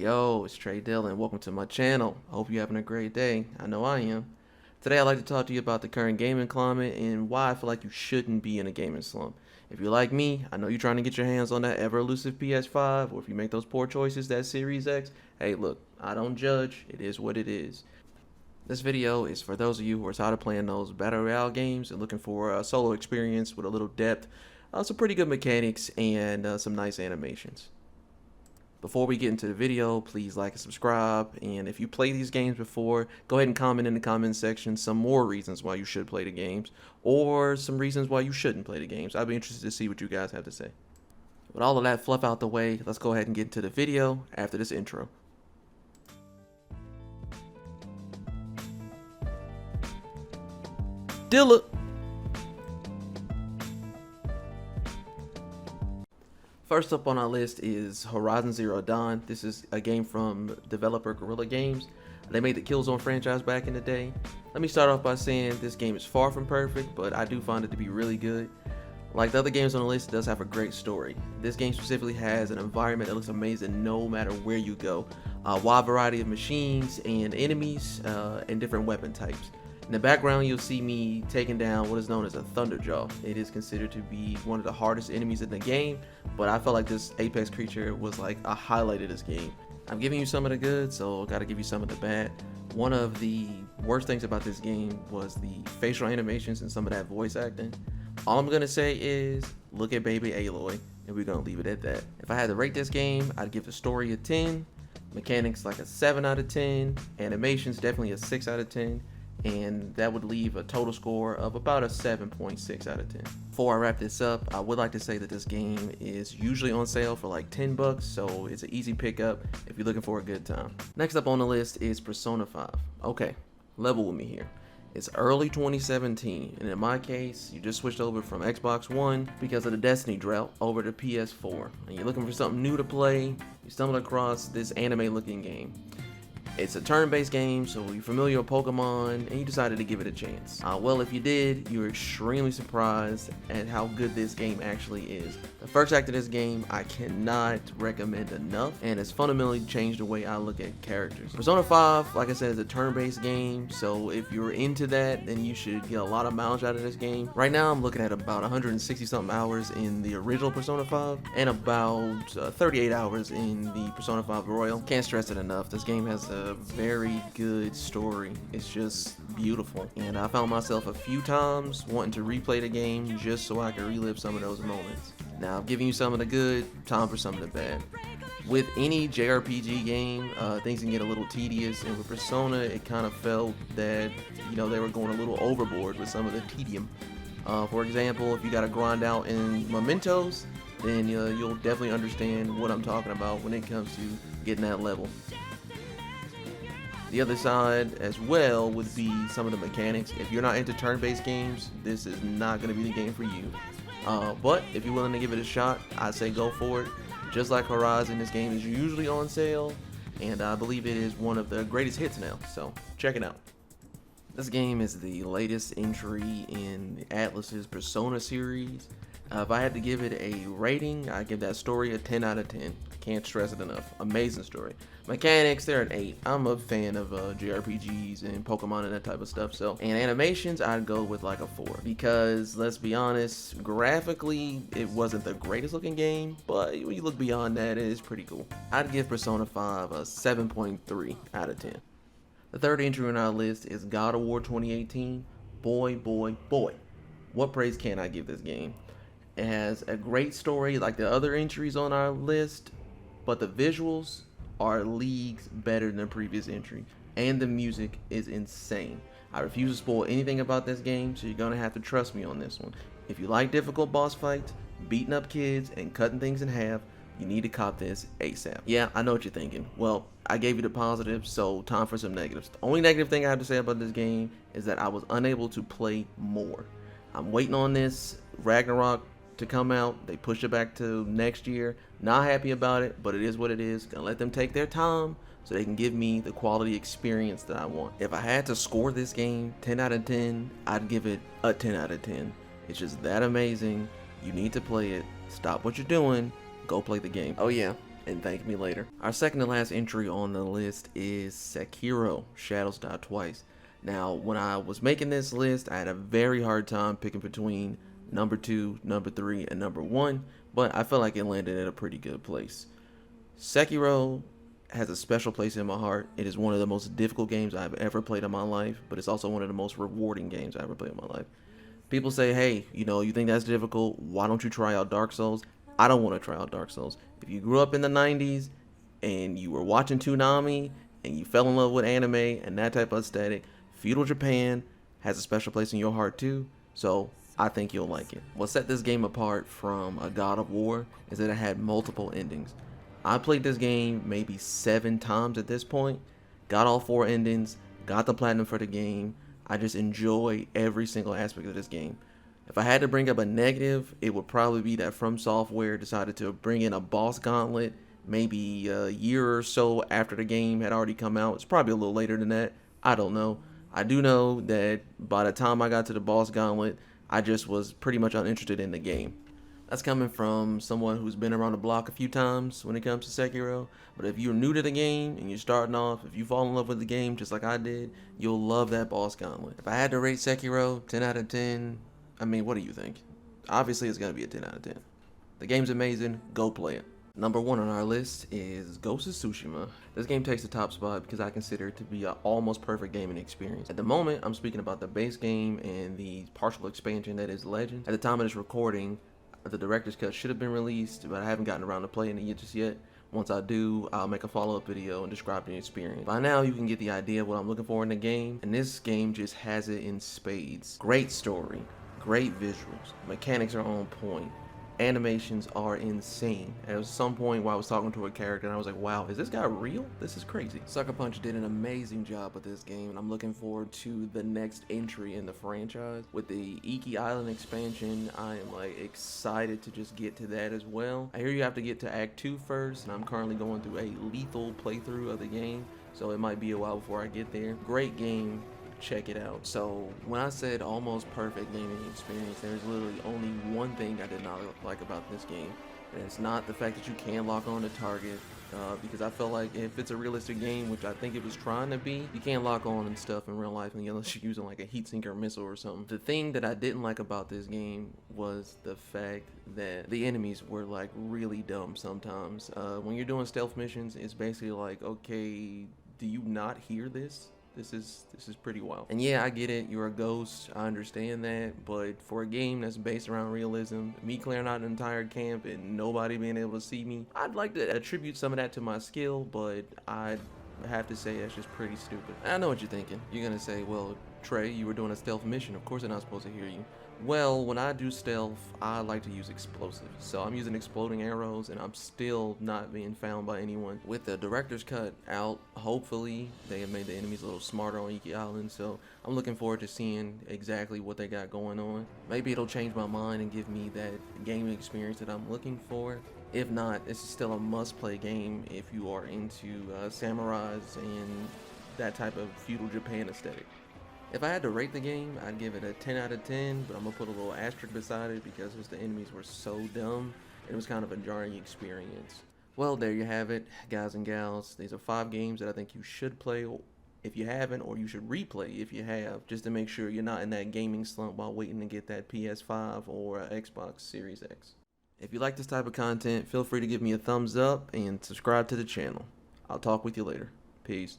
Yo, it's Trey Dillon. Welcome to my channel. I hope you're having a great day. I know I am. Today I'd like to talk to you about the current gaming climate and why I feel like you shouldn't be in a gaming slump. If you're like me, I know you're trying to get your hands on that ever-elusive PS5, or if you make those poor choices, that Series X, hey look, I don't judge. It is what it is. This video is for those of you who are tired of playing those Battle Royale games and looking for a solo experience with a little depth, some pretty good mechanics, and some nice animations. Before we get into the video, please like and subscribe, and if you play these games before, go ahead and comment in the comment section some more reasons why you should play the games, or some reasons why you shouldn't play the games. I'd be interested to see what you guys have to say. With all of that fluff out the way, let's go ahead and get into the video after this intro. Dilla! First up on our list is Horizon Zero Dawn. This is a game from developer Guerrilla Games. They made the Killzone franchise back in the day. Let me start off by saying this game is far from perfect, but I do find it to be really good. Like the other games on the list, it does have a great story. This game specifically has an environment that looks amazing no matter where you go. A wide variety of machines and enemies and different weapon types. In the background, you'll see me taking down what is known as a Thunderjaw. It is considered to be one of the hardest enemies in the game, but I felt like this Apex creature was like a highlight of this game. I'm giving you some of the good, so I gotta give you some of the bad. One of the worst things about this game was the facial animations and some of that voice acting. All I'm gonna say is, look at baby Aloy, and we're gonna leave it at that. If I had to rate this game, I'd give the story a 10, mechanics like a 7 out of 10, animations definitely a 6 out of 10, and that would leave a total score of about a 7.6 out of 10. Before I wrap this up, I would like to say that this game is usually on sale for like 10 bucks, so it's an easy pickup if you're looking for a good time. Next up on the list is Persona 5. Okay, level with me here. It's early 2017, and in my case, you just switched over from Xbox One because of the Destiny drought over to PS4, and you're looking for something new to play. You stumbled across this anime-looking game. It's a turn-based game, so you're familiar with Pokemon, and you decided to give it a chance. Well, if you did, you're extremely surprised at how good this game actually is. The first act of this game, I cannot recommend enough, and it's fundamentally changed the way I look at characters. Persona 5, like I said, is a turn-based game, so if you're into that, then you should get a lot of mileage out of this game. Right now, I'm looking at about 160-something hours in the original Persona 5, and about 38 hours in the Persona 5 Royal. Can't stress it enough. This game has a very good story. It's just beautiful, and I found myself a few times wanting to replay the game just so I could relive some of those moments. Now, I'm giving you some of the good, time for some of the bad. With any JRPG game, things can get a little tedious, and with Persona, it kind of felt that, you know, they were going a little overboard with some of the tedium. For example, if you got to grind out in mementos, then you'll definitely understand what I'm talking about when it comes to getting that level. The other side as well would be some of the mechanics. If you're not into turn-based games, this is not going to be the game for you. But if you're willing to give it a shot, I say go for it. Just like Horizon, this game is usually on sale, and I believe it is one of the greatest hits now, so check it out. This game is the latest entry in Atlus's Persona series. If I had to give it a rating, I'd give that story a 10 out of 10. Can't stress it enough. Amazing story. Mechanics, they're an 8. I'm a fan of JRPGs and Pokemon and that type of stuff. So, and animations, I'd go with like a 4. Because, let's be honest, graphically, it wasn't the greatest looking game. But when you look beyond that, it is pretty cool. I'd give Persona 5 a 7.3 out of 10. The third entry on our list is God of War 2018. Boy, boy, boy. What praise can I give this game? It has a great story like the other entries on our list, but the visuals are leagues better than the previous entry, and the music is insane. I refuse to spoil anything about this game, so you're gonna have to trust me on this one. If you like difficult boss fights, beating up kids, and cutting things in half, you need to cop this ASAP. Yeah, I know what you're thinking. Well, I gave you the positives, so time for some negatives. The only negative thing I have to say about this game is that I was unable to play more. I'm waiting on this Ragnarok to come out. They pushed it back to next year. Not happy about it, but it is what it is. Gonna let them take their time so they can give me the quality experience that I want. If I had to score this game 10 out of 10, I'd give it a 10 out of 10. It's just that amazing. You need to play it. Stop what you're doing. Go play the game. Oh yeah, and thank me later. Our second to last entry on the list is Sekiro, Shadows Die Twice. Now, when I was making this list, I had a very hard time picking between number 2, number 3, and number 1, but I feel like it landed at a pretty good place. Sekiro has a special place in my heart. It is one of the most difficult games I've ever played in my life, but it's also one of the most rewarding games I ever played in my life. People say, hey, you think that's difficult? Why don't you try out Dark Souls? I don't want to try out Dark Souls. If you grew up in the 90s and you were watching Toonami and you fell in love with anime and that type of aesthetic, feudal Japan has a special place in your heart too. So I think you'll like it. What set this game apart from a God of War is that it had multiple endings. I played this game maybe 7 times at this point, got all 4 endings, got the platinum for the game. I just enjoy every single aspect of this game. If I had to bring up a negative, it would probably be that From Software decided to bring in a boss gauntlet maybe a year or so after the game had already come out. It's probably a little later than that. I don't know. I do know that by the time I got to the boss gauntlet, I just was pretty much uninterested in the game. That's coming from someone who's been around the block a few times when it comes to Sekiro. But if you're new to the game and you're starting off, if you fall in love with the game just like I did, you'll love that boss gauntlet. If I had to rate Sekiro 10 out of 10, I mean, what do you think? Obviously, it's going to be a 10 out of 10. The game's amazing. Go play it. Number 1 on our list is Ghost of Tsushima. This game takes the top spot because I consider it to be an almost perfect gaming experience. At the moment, I'm speaking about the base game and the partial expansion that is Legends. At the time of this recording, the director's cut should have been released, but I haven't gotten around to playing it just yet. Once I do, I'll make a follow-up video and describe the experience. By now, you can get the idea of what I'm looking for in the game, and this game just has it in spades. Great story, great visuals, mechanics are on point, animations are insane. At some point while I was talking to a character and I was like, wow, is this guy real? This is crazy. Sucker Punch did an amazing job with this game, and I'm looking forward to the next entry in the franchise. With the Iki Island expansion, I am like excited to just get to that as well. I hear you have to get to Act 2 first, and I'm currently going through a lethal playthrough of the game, so it might be a while before I get there. Great game. Check it out. So when I said almost perfect gaming experience, there's literally only one thing I did not like about this game, and it's not the fact that you can lock on to target, because I felt like if it's a realistic game, which I think it was trying to be, you can't lock on and stuff in real life unless you're using like a heat sink or missile or something. The thing that I didn't like about this game was the fact that the enemies were like really dumb sometimes. When you're doing stealth missions, it's basically like, okay, do you not hear this? This is pretty wild. And yeah, I get it, you're a ghost, I understand that, but for a game that's based around realism, me clearing out an entire camp and nobody being able to see me, I'd like to attribute some of that to my skill, but I have to say that's just pretty stupid. I know what you're thinking. You're gonna say, well, Trey, you were doing a stealth mission, of course they're not supposed to hear you. Well, when I do stealth, I like to use explosives. So I'm using exploding arrows, and I'm still not being found by anyone. With the director's cut out, hopefully they have made the enemies a little smarter on Iki Island, so I'm looking forward to seeing exactly what they got going on. Maybe it'll change my mind and give me that gaming experience that I'm looking for. If not, this is still a must-play game if you are into samurais and that type of feudal Japan aesthetic. If I had to rate the game, I'd give it a 10 out of 10, but I'm going to put a little asterisk beside it because just the enemies were so dumb, and it was kind of a jarring experience. Well, there you have it, guys and gals. These are 5 games that I think you should play if you haven't, or you should replay if you have, just to make sure you're not in that gaming slump while waiting to get that PS5 or Xbox Series X. If you like this type of content, feel free to give me a thumbs up and subscribe to the channel. I'll talk with you later. Peace.